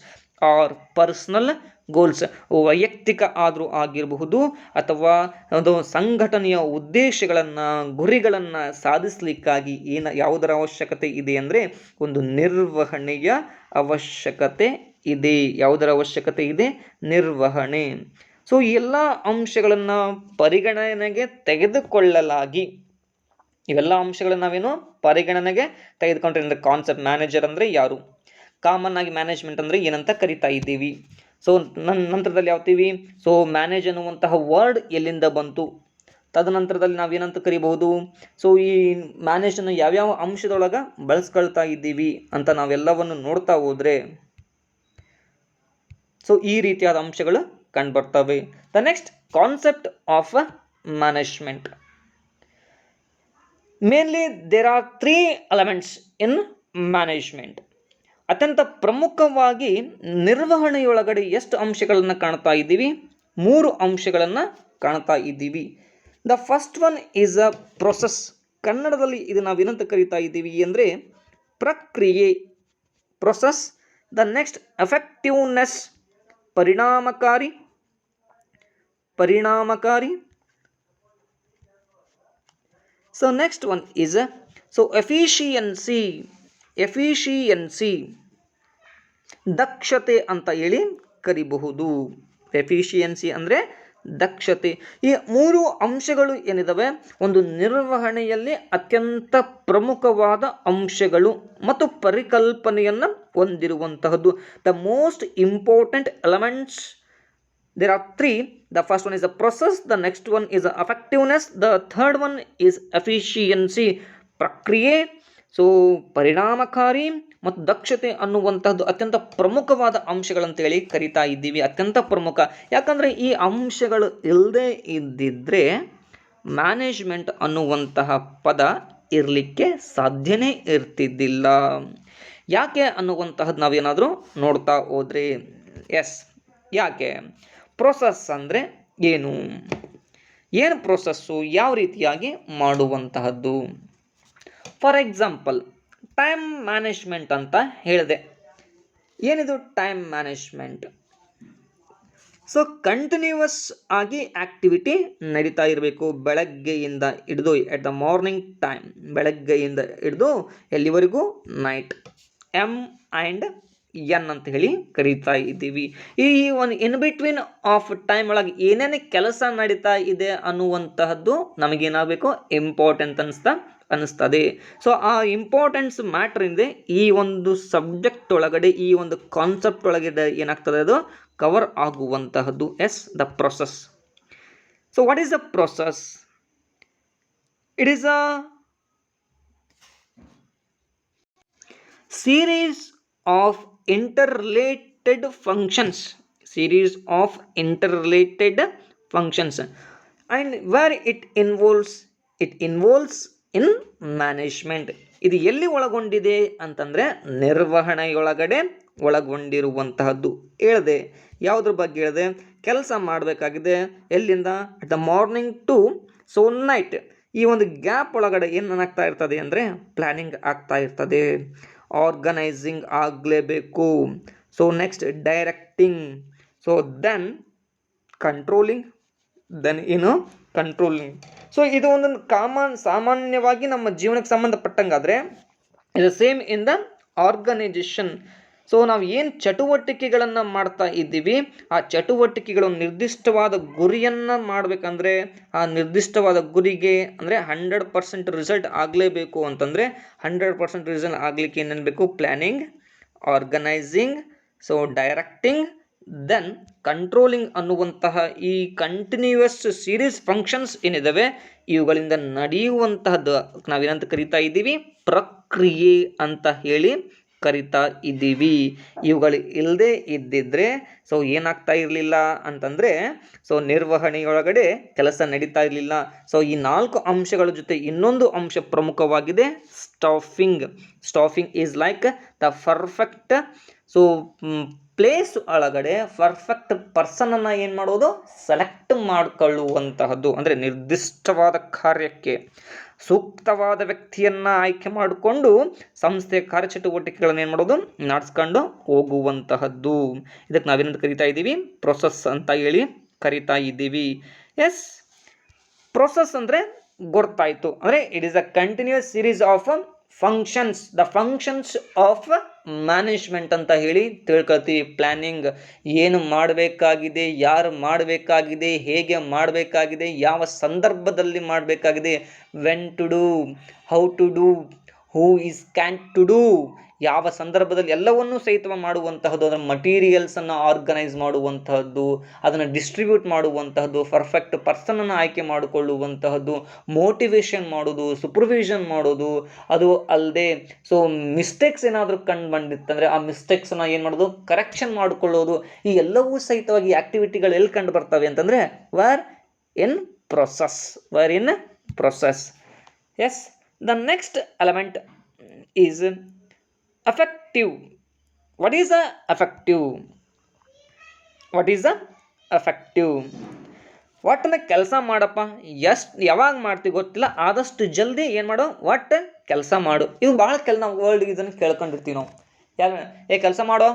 Speaker 1: or personal goals, ವೈಯಕ್ತಿಕ ಆದರೂ ಆಗಿರಬಹುದು ಅಥವಾ ಒಂದು ಸಂಘಟನೆಯ ಉದ್ದೇಶಗಳನ್ನು ಗುರಿಗಳನ್ನು ಸಾಧಿಸಲಿಕ್ಕಾಗಿ ಯಾವುದರ ಅವಶ್ಯಕತೆ ಇದೆ ಅಂದರೆ ಒಂದು ನಿರ್ವಹಣೆಯ ಅವಶ್ಯಕತೆ ಇದೆ. ಯಾವುದರ ಅವಶ್ಯಕತೆ ಇದೆ? ನಿರ್ವಹಣೆ. ಸೊ ಈ ಎಲ್ಲ ಅಂಶಗಳನ್ನು ಪರಿಗಣನೆಗೆ ತೆಗೆದುಕೊಳ್ಳಲಾಗಿ, ಇವೆಲ್ಲ ಅಂಶಗಳನ್ನು ನಾವೇನು ಪರಿಗಣನೆಗೆ ತೆಗೆದುಕೊಂಡ್ರೆ ಅಂದರೆ ಕಾನ್ಸೆಪ್ಟ್ ಮ್ಯಾನೇಜರ್ ಅಂದರೆ ಯಾರು, ಕಾಮನ್ ಆಗಿ ಮ್ಯಾನೇಜ್ಮೆಂಟ್ ಅಂದರೆ ಏನಂತ ಕರಿತಾ ಇದ್ದೀವಿ. ಸೊ ನಂತರದಲ್ಲಿ ಯಾವ್ತೀವಿ? ಸೊ ಮ್ಯಾನೇಜ್ ಅನ್ನುವಂತಹ ವರ್ಡ್ ಎಲ್ಲಿಂದ ಬಂತು, ತದನಂತರದಲ್ಲಿ ನಾವೇನಂತ ಕರಿಬಹುದು, ಸೊ ಈ ಮ್ಯಾನೇಜನ್ನು ಯಾವ್ಯಾವ ಅಂಶದೊಳಗೆ ಬಳಸ್ಕೊಳ್ತಾ ಇದ್ದೀವಿ ಅಂತ ನಾವೆಲ್ಲವನ್ನು ನೋಡ್ತಾ ಹೋದರೆ ಸೊ ಈ ರೀತಿಯಾದ ಅಂಶಗಳು ಕಂಡುಬರ್ತವೆ. The next concept of management. Mainly there are 3 elements in management. ಅತ್ಯಂತ ಪ್ರಮುಖವಾಗಿ ನಿರ್ವಹಣೆಯೊಳಗಡೆ ಎಷ್ಟು ಅಂಶಗಳನ್ನು ಕಾಣ್ತಾ ಇದ್ದೀವಿ? 3 ಅಂಶಗಳನ್ನು ಕಾಣ್ತಾ ಇದ್ದೀವಿ. The first one is a process. ಕನ್ನಡದಲ್ಲಿ ಇದು ನಾವೇನಂತ ಕರಿತಾ ಇದ್ದೀವಿ ಅಂದರೆ ಪ್ರಕ್ರಿಯೆ, ಪ್ರೊಸೆಸ್. ದ ನೆಕ್ಸ್ಟ್ ಎಫೆಕ್ಟಿವ್ನೆಸ್, ಪರಿಣಾಮಕಾರಿ. So next one is so efficiency. ದಕ್ಷತೆ ಅಂತ ಹೇಳಿ ಕರಿಬಹುದು. ಎಫಿಷಿಯನ್ಸಿ ಅಂದರೆ ದಕ್ಷತೆ. ಈ 3 ಅಂಶಗಳು ಏನಿದಾವೆ ಒಂದು ನಿರ್ವಹಣೆಯಲ್ಲಿ ಅತ್ಯಂತ ಪ್ರಮುಖವಾದ ಅಂಶಗಳು ಮತ್ತು ಪರಿಕಲ್ಪನೆಯನ್ನು ಹೊಂದಿರುವಂತಹದ್ದು. The most important elements, there are 3. The first one is a process, the next one is effectiveness, the third one is efficiency. ಪ್ರಕ್ರಿಯೆ, ಸೊ ಪರಿಣಾಮಕಾರಿ ಮತ್ತು ದಕ್ಷತೆ ಅನ್ನುವಂಥದ್ದು ಅತ್ಯಂತ ಪ್ರಮುಖವಾದ ಅಂಶಗಳಂತೇಳಿ ಕರಿತಾ ಇದ್ದೀವಿ. ಅತ್ಯಂತ ಪ್ರಮುಖ ಯಾಕಂದರೆ ಈ ಅಂಶಗಳು ಇಲ್ಲದೆ ಇದ್ದಿದ್ದರೆ ಮ್ಯಾನೇಜ್ಮೆಂಟ್ ಅನ್ನುವಂತಹ ಪದ ಇರಲಿಕ್ಕೆ ಸಾಧ್ಯನೇ ಇರ್ತಿದ್ದಿಲ್ಲ. ಯಾಕೆ ಅನ್ನುವಂತಹದ್ದು ನಾವೇನಾದರೂ ನೋಡ್ತಾ ಹೋದರೆ, ಯಾಕೆ? ಪ್ರೊಸೆಸ್ ಅಂದರೆ ಏನು ಪ್ರೊಸೆಸ್ಸು, ಯಾವ ರೀತಿಯಾಗಿ ಮಾಡುವಂತಹದ್ದು? ಫಾರ್ ಎಕ್ಸಾಂಪಲ್ ಟೈಮ್ ಮ್ಯಾನೇಜ್ಮೆಂಟ್ ಅಂತ ಹೇಳಿದೆ. ಏನಿದು ಟೈಮ್ ಮ್ಯಾನೇಜ್ಮೆಂಟ್? ಸೊ ಕಂಟಿನ್ಯೂವಸ್ ಆಗಿ ಆಕ್ಟಿವಿಟಿ ನಡೀತಾ ಇರಬೇಕು. ಬೆಳಗ್ಗೆಯಿಂದ ಹಿಡಿದು ಎಟ್ ದ ಮಾರ್ನಿಂಗ್ ಟೈಮ್, ಬೆಳಗ್ಗೆಯಿಂದ ಹಿಡಿದು ಎಲ್ಲಿವರೆಗೂ? ನೈಟ್. ಎಮ್ ಆ್ಯಂಡ್ ಎನ್ ಅಂತ ಹೇಳಿ ಕರೀತಾ ಇದ್ದೀವಿ. ಈ ಒಂದು ಇನ್ ಬಿಟ್ವೀನ್ ಆಫ್ ಟೈಮ್ ಒಳಗೆ ಏನೇನು ಕೆಲಸ ನಡೀತಾ ಇದೆ ಅನ್ನುವಂತಹದ್ದು ನಮಗೇನಾಗಬೇಕು? ಇಂಪಾರ್ಟೆಂಟ್ ಅನ್ನಿಸ್ತದೆ. ಸೊ ಆ ಇಂಪಾರ್ಟೆನ್ಸ್ ಮ್ಯಾಟ್ರ್ ಇಂದ ಈ ಒಂದು ಸಬ್ಜೆಕ್ಟ್ ಒಳಗಡೆ, ಈ ಒಂದು ಕಾನ್ಸೆಪ್ಟ್ ಒಳಗಡೆ ಏನಾಗ್ತದೆ? ಅದು ಕವರ್ ಆಗುವಂತಹದ್ದು. The process. So what is the process? It is a series of interrelated functions and where it involves in management. ಇದು ಎಲ್ಲಿ ಒಳಗೊಂಡಿದೆ ಅಂತಂದರೆ ನಿರ್ವಹಣೆಯೊಳಗಡೆ ಒಳಗೊಂಡಿರುವಂತಹದ್ದು. ಹೇಳಿದೆ, ಯಾವುದ್ರ ಬಗ್ಗೆ ಹೇಳಿದೆ? ಕೆಲಸ ಮಾಡಬೇಕಾಗಿದೆ ಎಲ್ಲಿಂದ? At the morning to so night. ಈ ಒಂದು ಗ್ಯಾಪ್ ಒಳಗಡೆ ಏನಾಗ್ತಾ ಇರ್ತದೆ ಅಂದರೆ ಪ್ಲ್ಯಾನಿಂಗ್ ಆಗ್ತಾ ಇರ್ತದೆ, ಆರ್ಗನೈಸಿಂಗ್ ಆಗಲೇಬೇಕು. So next directing, so then controlling, so ಇದು ಒಂದು ಸಾಮಾನ್ಯವಾಗಿ ನಮ್ಮ ಜೀವನಕ್ಕೆ ಸಂಬಂಧಪಟ್ಟಂಗಾದರೆ ಇದು same in the organisation. So ನಾವು ಏನು ಚಟುವಟಿಕೆಗಳನ್ನು ಮಾಡ್ತಾ ಇದ್ದೀವಿ, ಆ ಚಟುವಟಿಕೆಗಳು ನಿರ್ದಿಷ್ಟವಾದ ಗುರಿಯನ್ನು ಮಾಡಬೇಕಂದ್ರೆ ಆ ನಿರ್ದಿಷ್ಟವಾದ ಗುರಿಗೆ ಅಂದರೆ 100% ರಿಸಲ್ಟ್ ಆಗಲೇಬೇಕು ಅಂತಂದರೆ 100% ರಿಸಲ್ಟ್ ಆಗಲಿಕ್ಕೆ ಏನೇನು ಬೇಕು? Planning, organising, so directing, then controlling ಅನ್ನುವಂತಹ ಈ ಕಂಟಿನ್ಯೂಯಸ್ ಸೀರೀಸ್ ಫಂಕ್ಷನ್ಸ್ ಏನಿದ್ದಾವೆ ಇವುಗಳಿಂದ ನಡೆಯುವಂತಹದ್ದು ನಾವೇನಂತ ಕರಿತಾ ಇದ್ದೀವಿ? ಪ್ರಕ್ರಿಯೆ ಅಂತ ಹೇಳಿ ಕರಿತಾ ಇದ್ದೀವಿ. ಇವುಗಳು ಇಲ್ಲದೆ ಇದ್ದಿದ್ರೆ ಸೊ ಏನಾಗ್ತಾ ಇರಲಿಲ್ಲ ಅಂತಂದರೆ ಸೊ ನಿರ್ವಹಣೆಯೊಳಗಡೆ ಕೆಲಸ ನಡೀತಾ ಇರಲಿಲ್ಲ. ಸೊ ಈ 4 ಅಂಶಗಳ ಜೊತೆ ಇನ್ನೊಂದು ಅಂಶ ಪ್ರಮುಖವಾಗಿದೆ, staffing. Staffing is like the perfect so place ಒಳಗಡೆ ಪರ್ಫೆಕ್ಟ್ ಪರ್ಸನನ್ನು ಏನು ಮಾಡೋದು, ಸೆಲೆಕ್ಟ್ ಮಾಡಿಕೊಳ್ಳುವಂತಹದ್ದು. ಅಂದರೆ ನಿರ್ದಿಷ್ಟವಾದ ಕಾರ್ಯಕ್ಕೆ ಸೂಕ್ತವಾದ ವ್ಯಕ್ತಿಯನ್ನು ಆಯ್ಕೆ ಮಾಡಿಕೊಂಡು ಸಂಸ್ಥೆಯ ಕಾರ್ಯಚಟುವಟಿಕೆಗಳನ್ನು ಏನು ಮಾಡೋದು, ನಡೆಸ್ಕೊಂಡು ಹೋಗುವಂತಹದ್ದು. ಇದಕ್ಕೆ ನಾವೇನಂತ ಕರಿತಾ ಇದ್ದೀವಿ, ಪ್ರೊಸೆಸ್ ಅಂತ ಹೇಳಿ ಕರಿತಾ ಇದ್ದೀವಿ. ಎಸ್, ಪ್ರೊಸೆಸ್ ಅಂದರೆ ಗೊತ್ತಾಯಿತು. ಅಂದರೆ it is a continuous series of functions, the functions of management ಅಂತ ಹೇಳಿ ತಿಳ್ಕೊಳ್ತೀವಿ. ಪ್ಲ್ಯಾನಿಂಗ್, ಏನು ಮಾಡಬೇಕಾಗಿದೆ, ಯಾರು ಮಾಡಬೇಕಾಗಿದೆ, ಹೇಗೆ ಮಾಡಬೇಕಾಗಿದೆ, ಯಾವ ಸಂದರ್ಭದಲ್ಲಿ ಮಾಡಬೇಕಾಗಿದೆ, when to do, how to do, who is can to do, ಯಾವ ಸಂದರ್ಭದಲ್ಲಿ ಎಲ್ಲವನ್ನೂ ಸಹಿತ ಮಾಡುವಂತಹದ್ದು. ಅದರ ಮಟೀರಿಯಲ್ಸನ್ನು ಆರ್ಗನೈಸ್ ಮಾಡುವಂತಹದ್ದು, ಅದನ್ನು ಡಿಸ್ಟ್ರಿಬ್ಯೂಟ್ ಮಾಡುವಂತಹದ್ದು, ಪರ್ಫೆಕ್ಟ್ ಪರ್ಸನನ್ನು ಆಯ್ಕೆ ಮಾಡಿಕೊಳ್ಳುವಂತಹದ್ದು, ಮೋಟಿವೇಶನ್ ಮಾಡೋದು, ಸೂಪರ್ವಿಷನ್ ಮಾಡೋದು. ಅದು ಅಲ್ಲದೆ ಸೊ ಮಿಸ್ಟೇಕ್ಸ್ ಏನಾದರೂ ಕಂಡು ಬಂದಿತ್ತಂದರೆ ಆ ಮಿಸ್ಟೇಕ್ಸನ್ನು ಏನು ಮಾಡೋದು, ಕರೆಕ್ಷನ್ ಮಾಡಿಕೊಳ್ಳೋದು. ಈ ಎಲ್ಲವೂ ಸಹಿತವಾಗಿ ಆ್ಯಕ್ಟಿವಿಟಿಗಳು ಎಲ್ಲಿ ಕಂಡು ಬರ್ತವೆ ಅಂತಂದರೆ where in process, var in process. Yes, the next element is affective. What is a affective? What is a affective? ಒಟ್ಟನ್ನ ಕೆಲಸ ಮಾಡಪ್ಪ, ಯಾವಾಗ ಮಾಡ್ತೀವಿ ಗೊತ್ತಿಲ್ಲ, ಆದಷ್ಟು ಜಲ್ದಿ ಏನು ಮಾಡೋ, ಒಟ್ಟು ಕೆಲಸ ಮಾಡು. ಇವು ಭಾಳ ನಾವು ವರ್ಲ್ಡ್ ಇದನ್ನು ಕೇಳ್ಕೊಂಡಿರ್ತೀವಿ ನಾವು. ಕೆಲಸ ಮಾಡೋ,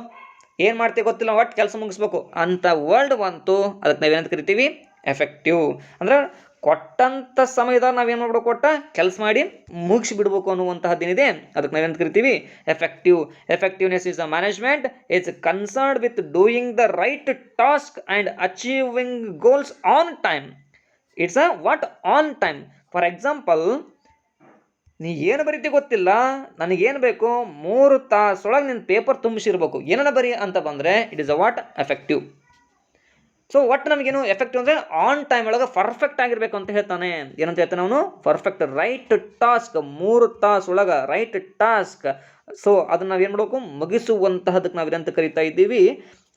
Speaker 1: ಏನು ಮಾಡ್ತೀವಿ ಗೊತ್ತಿಲ್ಲ, ಒಟ್ಟು ಕೆಲಸ ಮುಗಿಸ್ಬೇಕು ಅಂತ ವರ್ಲ್ಡ್ ಬಂತು. ಅದಕ್ಕೆ ನಾವೇನಂತ ಕರಿತೀವಿ, ಎಫೆಕ್ಟಿವ್. ಅಂದ್ರೆ ಕೊಟ್ಟಂಥ ಸಮಯದಾಗ ನಾವೇನು ಮಾಡ್ಬೇಕು, ಕೊಟ್ಟ ಕೆಲಸ ಮಾಡಿ ಮುಗಿಸಿ ಬಿಡ್ಬೇಕು ಅನ್ನುವಂತಹದ್ದೇನಿದೆ, ಅದಕ್ಕೆ ನಾವೇನಂತ ಕರಿತೀವಿ, effective. Effectiveness is a management it's concerned with doing the right task and achieving goals on time. It's a what, on time. For example, ನೀ ಏನು ಬರೀತಿ ಗೊತ್ತಿಲ್ಲ, ನನಗೇನು ಬೇಕು, 3 ತಾಸೊಳಗೆ ನಿನ್ನ ಪೇಪರ್ ತುಂಬಿಸಿರ್ಬೇಕು, ಏನನ್ನ ಬರೀ ಅಂತ ಬಂದರೆ it is a what, effective. So ಒಟ್ಟು ನಮಗೇನು ಎಫೆಕ್ಟಿವ್ ಅಂದರೆ ಆನ್ ಟೈಮ್ ಒಳಗೆ ಪರ್ಫೆಕ್ಟ್ ಆಗಿರಬೇಕು ಅಂತ ಹೇಳ್ತಾನೆ. ಏನಂತ ಹೇಳ್ತಾನೆ ಅವನು, ಪರ್ಫೆಕ್ಟ್ ರೈಟ್ ಟಾಸ್ಕ್, 3 ತಾಸೊಳಗೆ ರೈಟ್ ಟಾಸ್ಕ್. ಸೊ ಅದನ್ನು ನಾವೇನು ಮಾಡಬೇಕು, ಮುಗಿಸುವಂತಹದಕ್ಕೆ ನಾವೇನಂತ ಕರಿತಾ ಇದ್ದೀವಿ,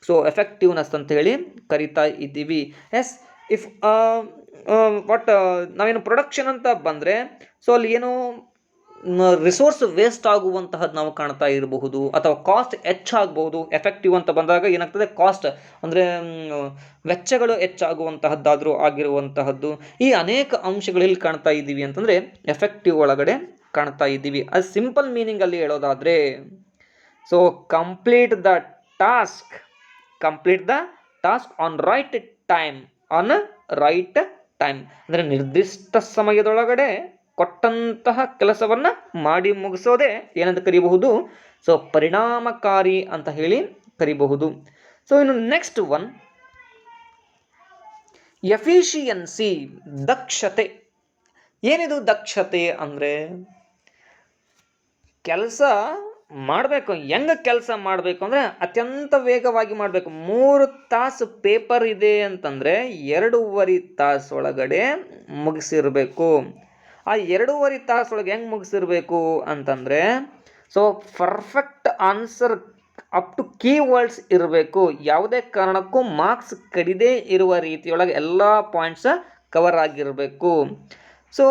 Speaker 1: ಸೊ ಎಫೆಕ್ಟಿವ್ನೆಸ್ ಅಂತ ಹೇಳಿ ಕರಿತಾ ಇದ್ದೀವಿ. ಎಸ್, ಇಫ್ ಬಟ್ ನಾವೇನು ಪ್ರೊಡಕ್ಷನ್ ಅಂತ ಬಂದರೆ ಸೊ ಅಲ್ಲಿ ಏನು ರಿಸೋರ್ಸ್ ವೇಸ್ಟ್ ಆಗುವಂತಹದ್ದು ನಾವು ಕಾಣ್ತಾ ಇರಬಹುದು, ಅಥವಾ ಕಾಸ್ಟ್ ಹೆಚ್ಚಾಗಬಹುದು. ಎಫೆಕ್ಟಿವ್ ಅಂತ ಬಂದಾಗ ಏನಾಗ್ತದೆ, ಕಾಸ್ಟ್ ಅಂದರೆ ವೆಚ್ಚಗಳು ಹೆಚ್ಚಾಗುವಂತಹದ್ದಾದರೂ ಆಗಿರುವಂತಹದ್ದು. ಈ ಅನೇಕ ಅಂಶಗಳಲ್ಲಿ ಕಾಣ್ತಾ ಇದ್ದೀವಿ ಅಂತಂದರೆ ಎಫೆಕ್ಟಿವ್ ಒಳಗಡೆ ಕಾಣ್ತಾ ಇದ್ದೀವಿ. ಅದು ಸಿಂಪಲ್ ಮೀನಿಂಗಲ್ಲಿ ಹೇಳೋದಾದರೆ, so complete the task on right time, ಅಂದರೆ ನಿರ್ದಿಷ್ಟ ಸಮಯದೊಳಗಡೆ ಕೊಟ್ಟಂತಹ ಕೆಲಸವನ್ನು ಮಾಡಿ ಮುಗಿಸೋದೇ ಏನಂತ ಕರಿಬಹುದು, ಸೊ ಪರಿಣಾಮಕಾರಿ ಅಂತ ಹೇಳಿ ಕರಿಬಹುದು. ಸೊ ಇನ್ನು ನೆಕ್ಸ್ಟ್ ಒನ್, ಎಫಿಷಿಯನ್ಸಿ, ದಕ್ಷತೆ. ಏನಿದು ದಕ್ಷತೆ ಅಂದರೆ, ಕೆಲಸ ಮಾಡಬೇಕು, ಹೆಂಗೆ ಕೆಲಸ ಮಾಡಬೇಕು ಅಂದರೆ ಅತ್ಯಂತ ವೇಗವಾಗಿ ಮಾಡಬೇಕು. 3 ತಾಸು ಪೇಪರ್ ಇದೆ ಅಂತಂದರೆ 2.5 ತಾಸೊಳಗಡೆ ಮುಗಿಸಿರಬೇಕು. ಆ 2.5 ತಾಸೊಳಗೆ ಹೆಂಗೆ ಮುಗಿಸಿರ್ಬೇಕು ಅಂತಂದರೆ, so perfect answer up to keywords ಇರಬೇಕು. ಯಾವುದೇ ಕಾರಣಕ್ಕೂ ಮಾರ್ಕ್ಸ್ ಕಡಿದೇ ಇರುವ ರೀತಿಯೊಳಗೆ ಎಲ್ಲ ಪಾಯಿಂಟ್ಸ್ ಕವರ್ ಆಗಿರಬೇಕು. ಸೊ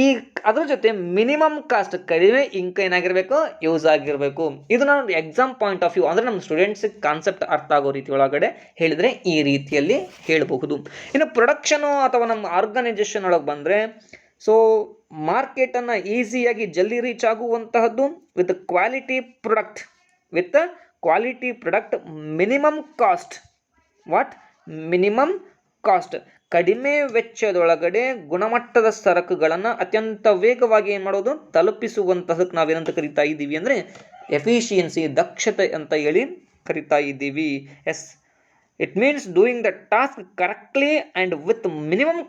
Speaker 1: ಈ ಅದ್ರ ಜೊತೆ ಮಿನಿಮಮ್ ಕಾಸ್ಟ್, ಕಡಿಮೆ ಇಂಕ ಏನಾಗಿರಬೇಕು, ಯೂಸ್ ಆಗಿರಬೇಕು. ಇದು ನಾನು ಎಕ್ಸಾಮ್ ಪಾಯಿಂಟ್ ಆಫ್ ವ್ಯೂ ಅಂದರೆ ನಮ್ಮ ಸ್ಟೂಡೆಂಟ್ಸಿಗೆ ಕಾನ್ಸೆಪ್ಟ್ ಅರ್ಥ ಆಗೋ ರೀತಿ ಒಳಗಡೆ ಹೇಳಿದರೆ ಈ ರೀತಿಯಲ್ಲಿ ಹೇಳಬಹುದು. ಇನ್ನು ಪ್ರೊಡಕ್ಷನು ಅಥವಾ ನಮ್ಮ ಆರ್ಗನೈಜೇಷನ್ ಒಳಗೆ ಬಂದರೆ, ಸೊ ಮಾರ್ಕೆಟನ್ನು ಈಸಿಯಾಗಿ ಜಲ್ದಿ ರೀಚ್ ಆಗುವಂತಹದ್ದು with quality product, minimum cost, ಕಡಿಮೆ ವೆಚ್ಚದೊಳಗಡೆ ಗುಣಮಟ್ಟದ ಸರಕುಗಳನ್ನು ಅತ್ಯಂತ ವೇಗವಾಗಿ ಏನು ಮಾಡೋದು, ತಲುಪಿಸುವಂತಹದಕ್ಕೆ ನಾವೇನಂತ ಕರಿತಾ ಇದ್ದೀವಿ ಅಂದರೆ ಎಫಿಷಿಯನ್ಸಿ, ದಕ್ಷತೆ ಅಂತ ಹೇಳಿ ಕರಿತಾ ಇದ್ದೀವಿ. Yes, it means doing the task correctly and with minimum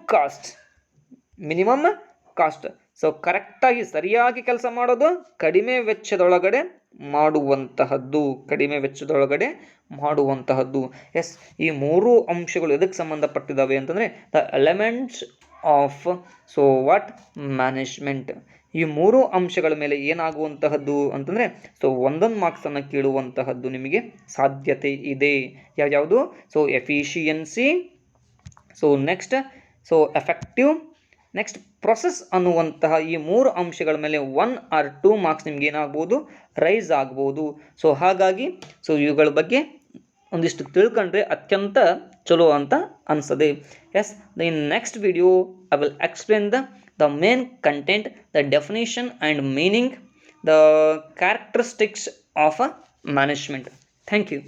Speaker 1: cost. So ಕರೆಕ್ಟಾಗಿ ಸರಿಯಾಗಿ ಕೆಲಸ ಮಾಡೋದು, ಕಡಿಮೆ ವೆಚ್ಚದೊಳಗಡೆ ಮಾಡುವಂತಹದ್ದು. ಎಸ್, ಈ 3 ಅಂಶಗಳು ಎದಕ್ಕೆ ಸಂಬಂಧಪಟ್ಟಿದ್ದಾವೆ ಅಂತಂದರೆ the elements of so what management. ಈ ಮೂರು ಅಂಶಗಳ ಮೇಲೆ ಏನಾಗುವಂತಹದ್ದು ಅಂತಂದರೆ ಸೊ ಒಂದೊಂದು ಮಾರ್ಕ್ಸನ್ನು ಕೇಳುವಂತಹದ್ದು ನಿಮಗೆ ಸಾಧ್ಯತೆ ಇದೆ. ಯಾವ್ಯಾವುದು? So efficiency, so next so effective, next process ಅನ್ನುವಂತಹ ಈ ಮೂರು ಅಂಶಗಳ ಮೇಲೆ 1 or 2 ಮಾರ್ಕ್ಸ್ ನಿಮ್ಗೆ ಏನಾಗ್ಬೋದು? ರೈಸ್ ಆಗ್ಬೋದು. ಸೊ ಹಾಗಾಗಿ ಸೊ ಇವುಗಳ ಬಗ್ಗೆ ಒಂದಿಷ್ಟು ತಿಳ್ಕೊಂಡ್ರೆ ಅತ್ಯಂತ ಚಲೋ ಅಂತ ಅನಿಸ್ತದೆ. Yes, in next video I will explain the main content, the definition and meaning, the characteristics of a management. Thank you.